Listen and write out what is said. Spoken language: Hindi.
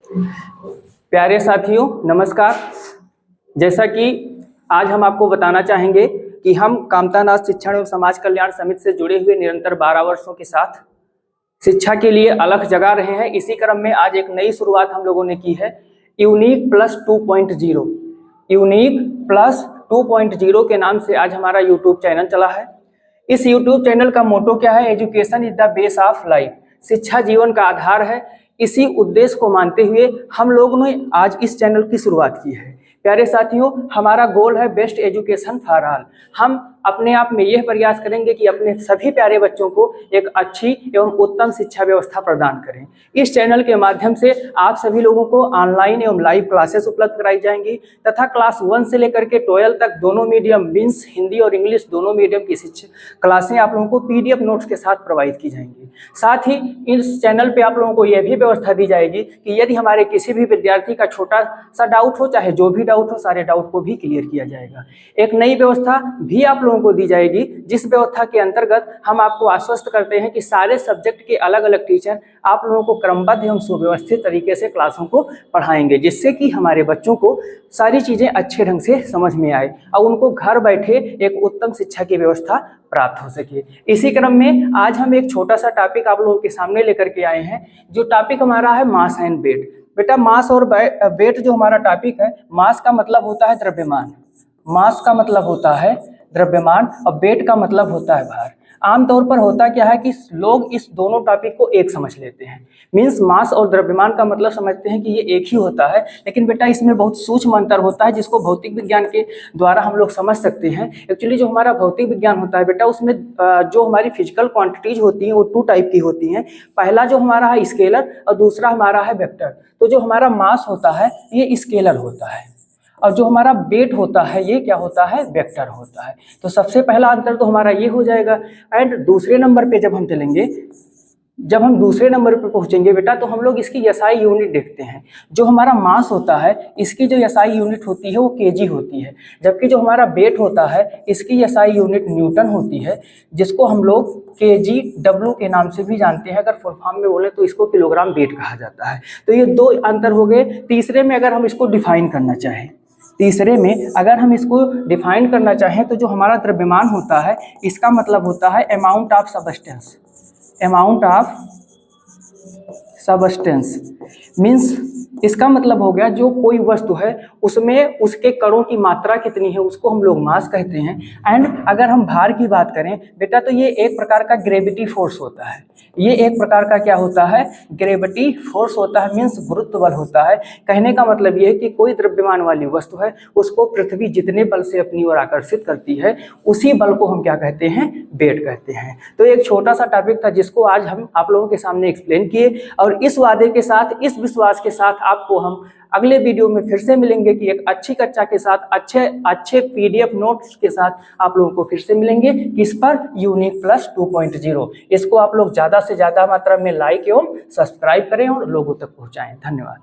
प्यारे साथियों नमस्कार। जैसा कि आज हम आपको बताना चाहेंगे कि हम कामतानाथ शिक्षण एवं समाज कल्याण समिति से जुड़े हुए निरंतर 12 वर्षों के साथ शिक्षा के लिए अलख जगा रहे हैं। इसी क्रम में आज एक नई शुरुआत हम लोगों ने की है, यूनिक प्लस 2.0। यूनिक प्लस 2.0 के नाम से आज हमारा यूट्यूब चैनल चला है। इस यूट्यूब चैनल का मोटो क्या है? Education is the base of life. शिक्षा जीवन का आधार है। इसी उद्देश्य को मानते हुए हम लोगों ने आज इस चैनल की शुरुआत की है। प्यारे साथियों, हमारा गोल है बेस्ट एजुकेशन फॉर ऑल। हम अपने आप में यह प्रयास करेंगे कि अपने सभी प्यारे बच्चों को एक अच्छी एवं उत्तम शिक्षा व्यवस्था प्रदान करें। इस चैनल के माध्यम से आप सभी लोगों को ऑनलाइन एवं लाइव क्लासेस उपलब्ध कराई जाएंगी तथा क्लास 1 से लेकर के 12 तक दोनों मीडियम मीन्स हिंदी और इंग्लिश दोनों मीडियम की शिक्षा क्लासें आप लोगों को PDF नोट्स के साथ प्रोवाइड की जाएंगी। साथ ही इस चैनल पे आप लोगों को यह भी व्यवस्था दी जाएगी कि यदि हमारे किसी भी विद्यार्थी का छोटा सा डाउट हो, चाहे जो भी डाउट हो, सारे डाउट को भी क्लियर किया जाएगा। एक नई व्यवस्था भी आप लोगों को दी जाएगी, जिस व्यवस्था के अंतर्गत हम आपको आश्वस्त करते हैं कि सारे सब्जेक्ट के अलग अलग टीचर आप लोगों को क्रमबद्ध एवं सुव्यवस्थित तरीके से क्लासों को पढ़ाएंगे, जिससे कि हमारे बच्चों को सारी चीजें अच्छे ढंग से समझ में आए और उनको घर बैठे एक उत्तम शिक्षा की व्यवस्था प्राप्त हो सके। इसी क्रम में आज हम एक छोटा सा टॉपिक आप लोगों के सामने लेकर के आए हैं, जो टॉपिक हमारा है मास एंड वेट। बेटा, मास और वेट जो हमारा टॉपिक है, मास का मतलब होता है द्रव्यमान, मास का मतलब होता है द्रव्यमान और वेट का मतलब होता है भार। आमतौर पर होता क्या है कि लोग इस दोनों टॉपिक को एक समझ लेते हैं, मीन्स मास और द्रव्यमान का मतलब समझते हैं कि ये एक ही होता है, लेकिन बेटा इसमें बहुत सूक्ष्म अंतर होता है जिसको भौतिक विज्ञान के द्वारा हम लोग समझ सकते हैं। एक्चुअली जो हमारा भौतिक विज्ञान होता है बेटा, उसमें जो हमारी फिजिकल क्वांटिटीज होती हैं वो 2 टाइप की होती हैं। पहला जो हमारा है स्केलर और दूसरा हमारा है वेक्टर। तो जो हमारा मास होता है ये स्केलर होता है और जो हमारा वेट होता है ये क्या होता है? वेक्टर होता है। तो सबसे पहला अंतर तो हमारा ये हो जाएगा। एंड दूसरे नंबर पे जब हम चलेंगे, जब हम दूसरे नंबर पर पहुंचेंगे बेटा, तो हम लोग इसकी SI यूनिट देखते हैं। जो हमारा मास होता है इसकी जो SI यूनिट होती है वो kg होती है, जबकि जो हमारा वेट होता है इसकी SI यूनिट न्यूटन होती है, जिसको हम लोग kgW के नाम से भी जानते हैं। अगर फुल फॉर्म में बोले तो इसको किलोग्राम वेट कहा जाता है। तो ये 2 अंतर हो गए। तीसरे में अगर हम इसको डिफाइन करना चाहें, तीसरे में अगर हम इसको डिफाइन करना चाहें तो जो हमारा द्रव्यमान होता है इसका मतलब होता है amount of substance. Amount of substance means इसका मतलब हो गया जो कोई वस्तु है उसमें उसके कणों की मात्रा कितनी है, उसको हम लोग मास कहते हैं। एंड अगर हम भार की बात करें बेटा, तो ये एक प्रकार का ग्रेविटी फोर्स होता है। ये एक प्रकार का क्या होता है? ग्रेविटी फोर्स होता है, मीन्स गुरुत्व बल होता है। कहने का मतलब ये है कि कोई द्रव्यमान वाली वस्तु है उसको पृथ्वी जितने बल से अपनी ओर आकर्षित करती है उसी बल को हम क्या कहते हैं? वेट कहते हैं। तो एक छोटा सा टॉपिक था जिसको आज हम आप लोगों के सामने एक्सप्लेन किए, और इस वादे के साथ, इस विश्वास के साथ आपको हम अगले वीडियो में फिर से मिलेंगे कि एक अच्छी कक्षा के साथ अच्छे PDF नोट्स के साथ आप लोगों को फिर से मिलेंगे। किस पर? Unique plus 2.0। इसको आप लोग ज़्यादा से ज़्यादा मात्रा में लाइक एवं सब्सक्राइब करें और लोगों तक पहुँचाएं। धन्यवाद।